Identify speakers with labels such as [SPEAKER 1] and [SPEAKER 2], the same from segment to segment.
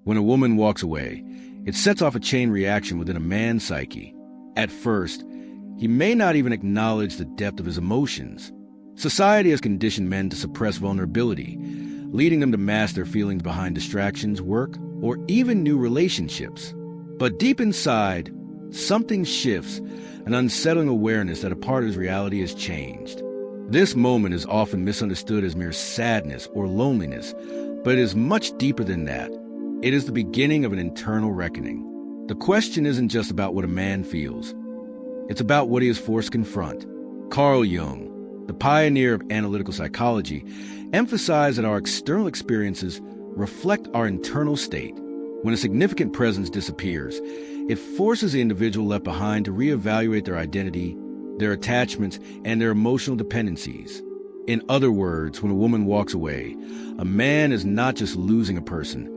[SPEAKER 1] When a woman walks away, it sets off a chain reaction within a man's psyche. At first, he may not even acknowledge the depth of his emotions. Society has conditioned men to suppress vulnerability, leading them to mask their feelings behind distractions, work, or even new relationships. But deep inside, something shifts, an unsettling awareness that a part of his reality has changed. This moment is often misunderstood as mere sadness or loneliness, but it is much deeper than that. It is the beginning of an internal reckoning. The question isn't just about what a man feels. It's about what he is forced to confront. Carl Jung, the pioneer of analytical psychology, emphasized that our external experiences reflect our internal state. When a significant presence disappears, it forces the individual left behind to reevaluate their identity, their attachments, and their emotional dependencies. In other words, when a woman walks away, a man is not just losing a person.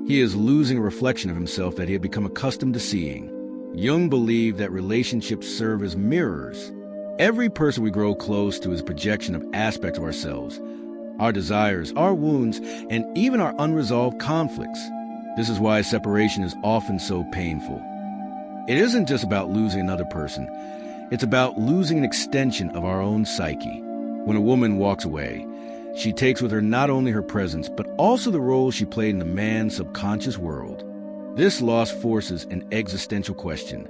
[SPEAKER 1] He is losing a reflection of himself that he had become accustomed to seeing. Jung believed that relationships serve as mirrors. Every person we grow close to is a projection of aspects of ourselves, our desires, our wounds, and even our unresolved conflicts. This is why separation is often so painful. It isn't just about losing another person. It's about losing an extension of our own psyche. When a woman walks away, she takes with her not only her presence, but also the role she played in the man's subconscious world. This loss forces an existential question.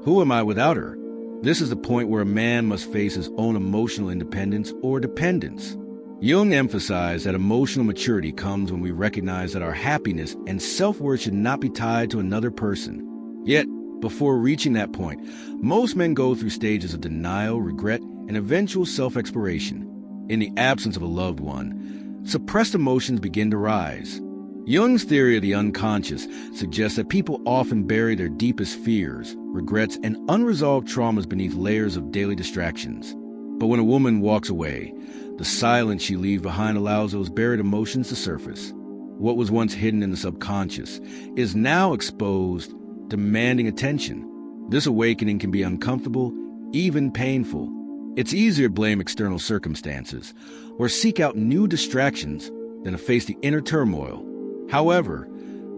[SPEAKER 1] Who am I without her? This is the point where a man must face his own emotional independence or dependence. Jung emphasized that emotional maturity comes when we recognize that our happiness and self-worth should not be tied to another person. Yet, before reaching that point, most men go through stages of denial, regret, and eventual self-exploration. In the absence of a loved one, suppressed emotions begin to rise. Jung's theory of the unconscious suggests that people often bury their deepest fears, regrets, and unresolved traumas beneath layers of daily distractions. But when a woman walks away, the silence she leaves behind allows those buried emotions to surface. What was once hidden in the subconscious is now exposed, demanding attention. This awakening can be uncomfortable, even painful. It's easier to blame external circumstances or seek out new distractions than to face the inner turmoil. However,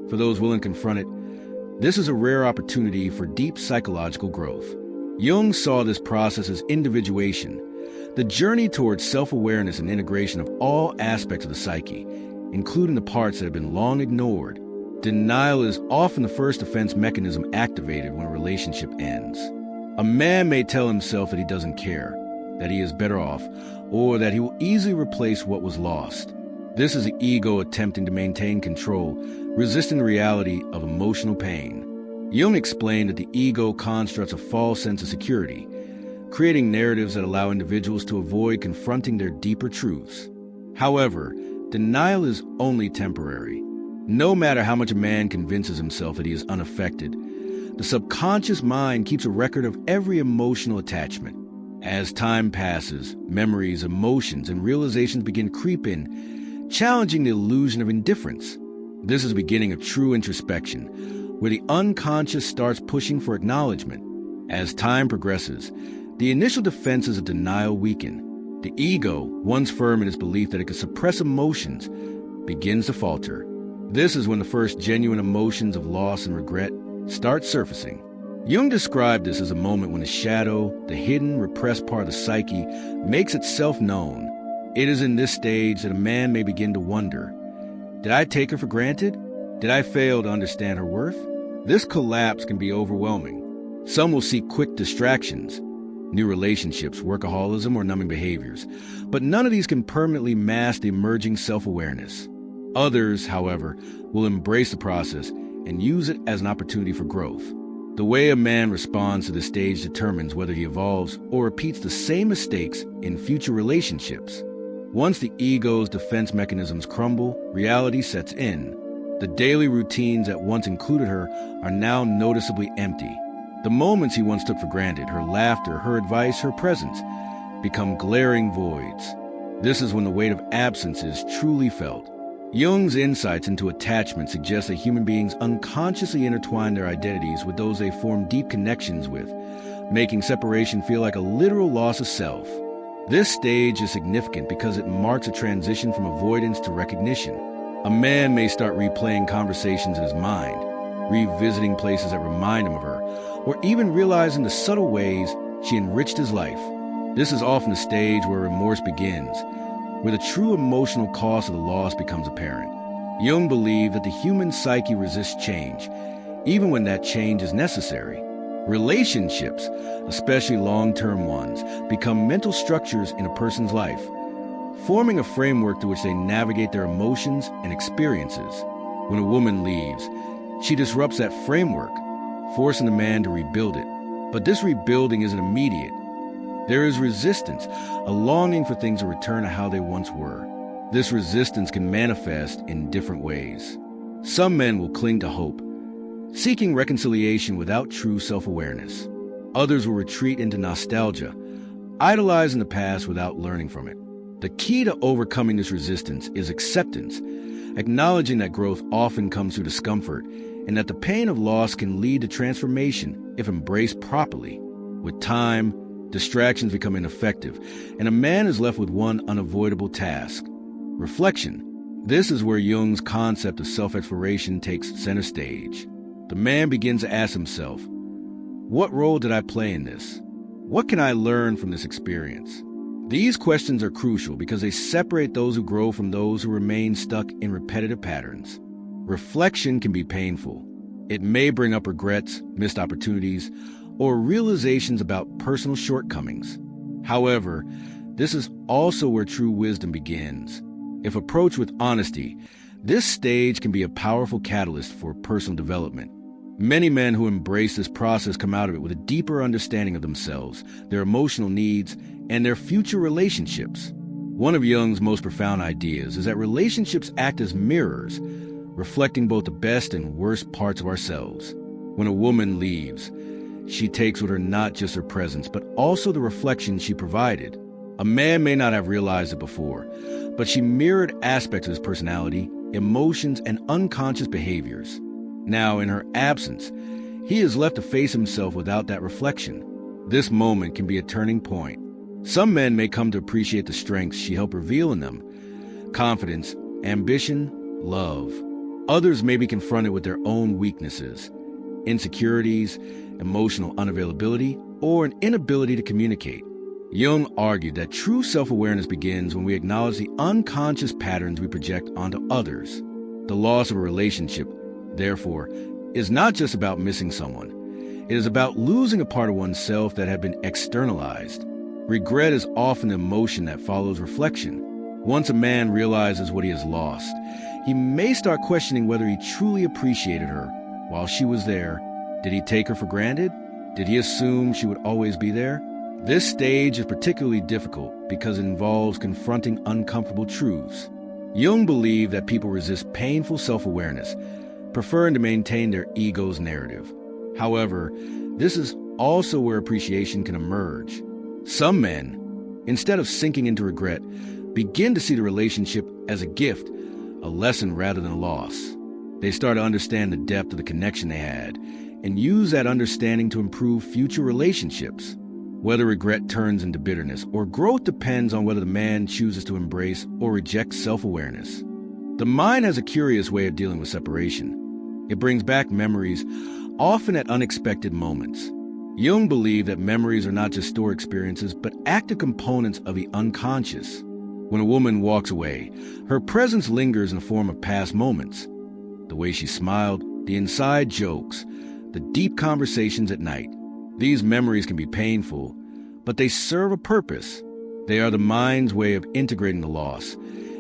[SPEAKER 1] for those willing to confront it, this is a rare opportunity for deep psychological growth. Jung saw this process as individuation, the journey towards self-awareness and integration of all aspects of the psyche, including the parts that have been long ignored. Denial is often the first defense mechanism activated when a relationship ends. A man may tell himself that he doesn't care, that he is better off, or that he will easily replace what was lost. This is the ego attempting to maintain control, resisting the reality of emotional pain. Jung explained that the ego constructs a false sense of security, creating narratives that allow individuals to avoid confronting their deeper truths. However, denial is only temporary. No matter how much a man convinces himself that he is unaffected, the subconscious mind keeps a record of every emotional attachment. As time passes, memories, emotions, and realizations begin to creep in, challenging the illusion of indifference. This is the beginning of true introspection, where the unconscious starts pushing for acknowledgement. As time progresses, the initial defenses of denial weaken. The ego, once firm in its belief that it can suppress emotions, begins to falter. This is when the first genuine emotions of loss and regret start surfacing. Jung described this as a moment when the shadow, the hidden, repressed part of the psyche, makes itself known. It is in this stage that a man may begin to wonder, did I take her for granted? Did I fail to understand her worth? This collapse can be overwhelming. Some will seek quick distractions, new relationships, workaholism, or numbing behaviors, but none of these can permanently mask the emerging self-awareness. Others, however, will embrace the process and use it as an opportunity for growth. The way a man responds to this stage determines whether he evolves or repeats the same mistakes in future relationships. Once the ego's defense mechanisms crumble, reality sets in. The daily routines that once included her are now noticeably empty. The moments he once took for granted, her laughter, her advice, her presence, become glaring voids. This is when the weight of absence is truly felt. Jung's insights into attachment suggest that human beings unconsciously intertwine their identities with those they form deep connections with, making separation feel like a literal loss of self. This stage is significant because it marks a transition from avoidance to recognition. A man may start replaying conversations in his mind, revisiting places that remind him of her, or even realizing the subtle ways she enriched his life. This is often the stage where remorse begins, where the true emotional cost of the loss becomes apparent. Jung believed that the human psyche resists change, even when that change is necessary. Relationships, especially long-term ones, become mental structures in a person's life, forming a framework through which they navigate their emotions and experiences. When a woman leaves, she disrupts that framework, forcing the man to rebuild it. But this rebuilding isn't immediate. There is resistance, a longing for things to return to how they once were. This resistance can manifest in different ways. Some men will cling to hope, seeking reconciliation without true self-awareness. Others will retreat into nostalgia, idolizing the past without learning from it. The key to overcoming this resistance is acceptance, acknowledging that growth often comes through discomfort and that the pain of loss can lead to transformation if embraced properly. With time, distractions become ineffective, and a man is left with one unavoidable task: reflection. This is where Jung's concept of self-exploration takes center stage. The man begins to ask himself, what role did I play in this? What can I learn from this experience? These questions are crucial because they separate those who grow from those who remain stuck in repetitive patterns. Reflection can be painful. It may bring up regrets, missed opportunities, or realizations about personal shortcomings. However, this is also where true wisdom begins. If approached with honesty, this stage can be a powerful catalyst for personal development. Many men who embrace this process come out of it with a deeper understanding of themselves, their emotional needs, and their future relationships. One of Jung's most profound ideas is that relationships act as mirrors, reflecting both the best and worst parts of ourselves. When a woman leaves, she takes with her not just her presence, but also the reflection she provided. A man may not have realized it before, but she mirrored aspects of his personality, emotions, and unconscious behaviors. Now, in her absence, he is left to face himself without that reflection. This moment can be a turning point. Some men may come to appreciate the strengths she helped reveal in them: confidence, ambition, love. Others may be confronted with their own weaknesses, insecurities, emotional unavailability, or an inability to communicate. Jung argued that true self-awareness begins when we acknowledge the unconscious patterns we project onto others. The loss of a relationship, therefore, is not just about missing someone. It is about losing a part of oneself that had been externalized. Regret is often the emotion that follows reflection. Once a man realizes what he has lost, he may start questioning whether he truly appreciated her while she was there. Did he take her for granted? Did he assume she would always be there? This stage is particularly difficult because it involves confronting uncomfortable truths. Jung believed that people resist painful self-awareness, preferring to maintain their ego's narrative. However, this is also where appreciation can emerge. Some men, instead of sinking into regret, begin to see the relationship as a gift, a lesson rather than a loss. They start to understand the depth of the connection they had and use that understanding to improve future relationships. Whether regret turns into bitterness or growth depends on whether the man chooses to embrace or reject self-awareness. The mind has a curious way of dealing with separation. It brings back memories, often at unexpected moments. Jung believed that memories are not just stored experiences, but active components of the unconscious. When a woman walks away, her presence lingers in the form of past moments. The way she smiled, the inside jokes, the deep conversations at night. These memories can be painful, but they serve a purpose. They are the mind's way of integrating the loss,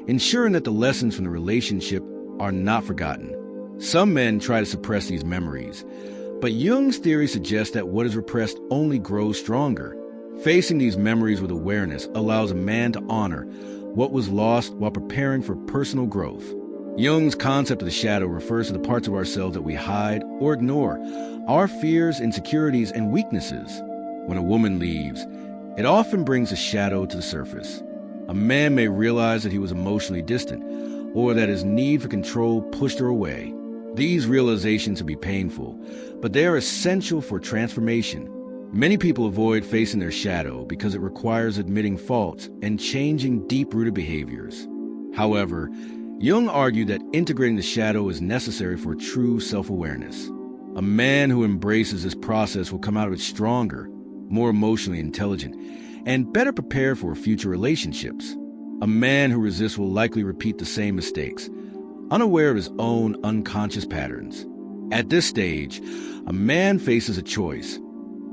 [SPEAKER 1] ensuring that the lessons from the relationship are not forgotten. Some men try to suppress these memories, but Jung's theory suggests that what is repressed only grows stronger. Facing these memories with awareness allows a man to honor what was lost while preparing for personal growth. Jung's concept of the shadow refers to the parts of ourselves that we hide or ignore, our fears, insecurities, and weaknesses. When a woman leaves, it often brings a shadow to the surface. A man may realize that he was emotionally distant, or that his need for control pushed her away. These realizations can be painful, but they are essential for transformation. Many people avoid facing their shadow because it requires admitting faults and changing deep-rooted behaviors. However, Jung argued that integrating the shadow is necessary for true self-awareness. A man who embraces this process will come out of it stronger, more emotionally intelligent, and better prepared for future relationships. A man who resists will likely repeat the same mistakes, unaware of his own unconscious patterns. At this stage, a man faces a choice: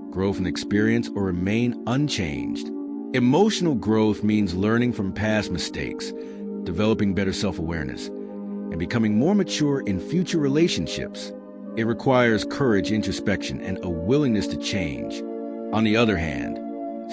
[SPEAKER 1] grow from experience or remain unchanged. Emotional growth means learning from past mistakes, developing better self-awareness, and becoming more mature in future relationships. It requires courage, introspection, and a willingness to change. On the other hand,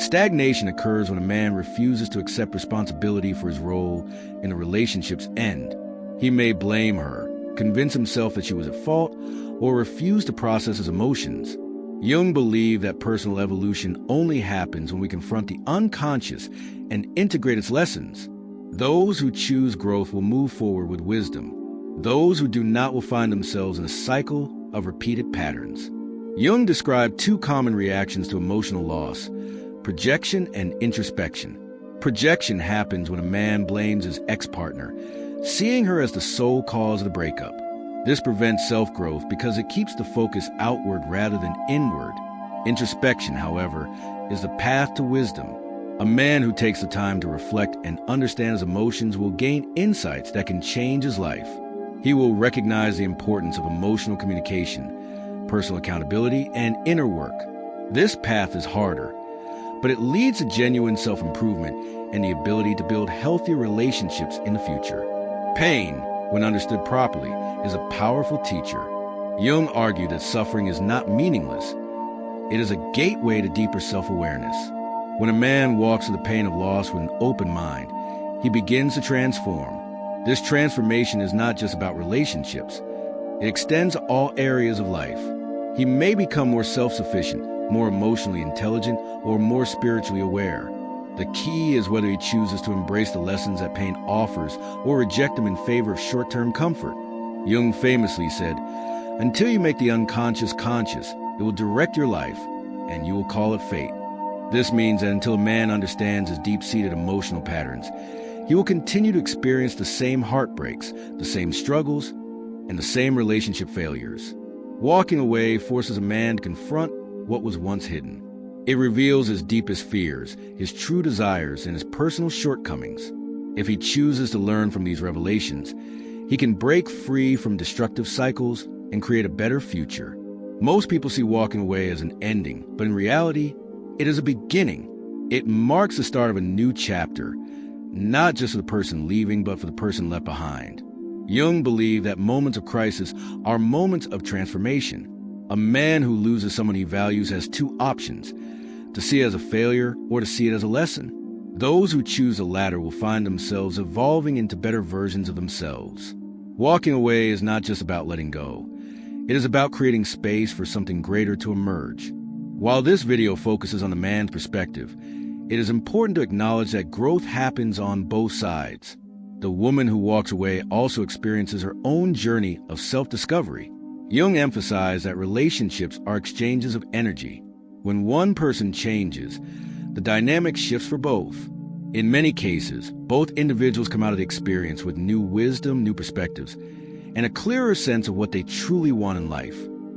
[SPEAKER 1] stagnation occurs when a man refuses to accept responsibility for his role in a relationship's end. He may blame her, convince himself that she was at fault, or refuse to process his emotions. Jung believed that personal evolution only happens when we confront the unconscious and integrate its lessons. Those who choose growth will move forward with wisdom. Those who do not will find themselves in a cycle of repeated patterns. Jung described two common reactions to emotional loss: projection and introspection. Projection happens when a man blames his ex-partner, seeing her as the sole cause of the breakup. This prevents self-growth because it keeps the focus outward rather than inward. Introspection, however, is the path to wisdom. A man who takes the time to reflect and understand his emotions will gain insights that can change his life. He will recognize the importance of emotional communication, personal accountability, and inner work. This path is harder, but it leads to genuine self-improvement and the ability to build healthier relationships in the future. Pain, when understood properly, is a powerful teacher. Jung argued that suffering is not meaningless. It is a gateway to deeper self-awareness. When a man walks through the pain of loss with an open mind, he begins to transform. This transformation is not just about relationships. It extends to all areas of life. He may become more self-sufficient, more emotionally intelligent, or more spiritually aware. The key is whether he chooses to embrace the lessons that pain offers or reject them in favor of short-term comfort. Jung famously said, "Until you make the unconscious conscious, it will direct your life, and you will call it fate." This means that until a man understands his deep-seated emotional patterns, he will continue to experience the same heartbreaks, the same struggles, and the same relationship failures. Walking away forces a man to confront what was once hidden. It reveals his deepest fears, his true desires, and his personal shortcomings. If he chooses to learn from these revelations, he can break free from destructive cycles and create a better future. Most people see walking away as an ending, but in reality, it is a beginning. It marks the start of a new chapter, not just for the person leaving, but for the person left behind. Jung believed that moments of crisis are moments of transformation. A man who loses someone he values has two options: to see it as a failure or to see it as a lesson. Those who choose the latter will find themselves evolving into better versions of themselves. Walking away is not just about letting go. It is about creating space for something greater to emerge. While this video focuses on the man's perspective, it is important to acknowledge that growth happens on both sides. The woman who walks away also experiences her own journey of self-discovery. Jung emphasized that relationships are exchanges of energy. When one person changes, the dynamic shifts for both. In many cases, both individuals come out of the experience with new wisdom, new perspectives, and a clearer sense of what they truly want in life.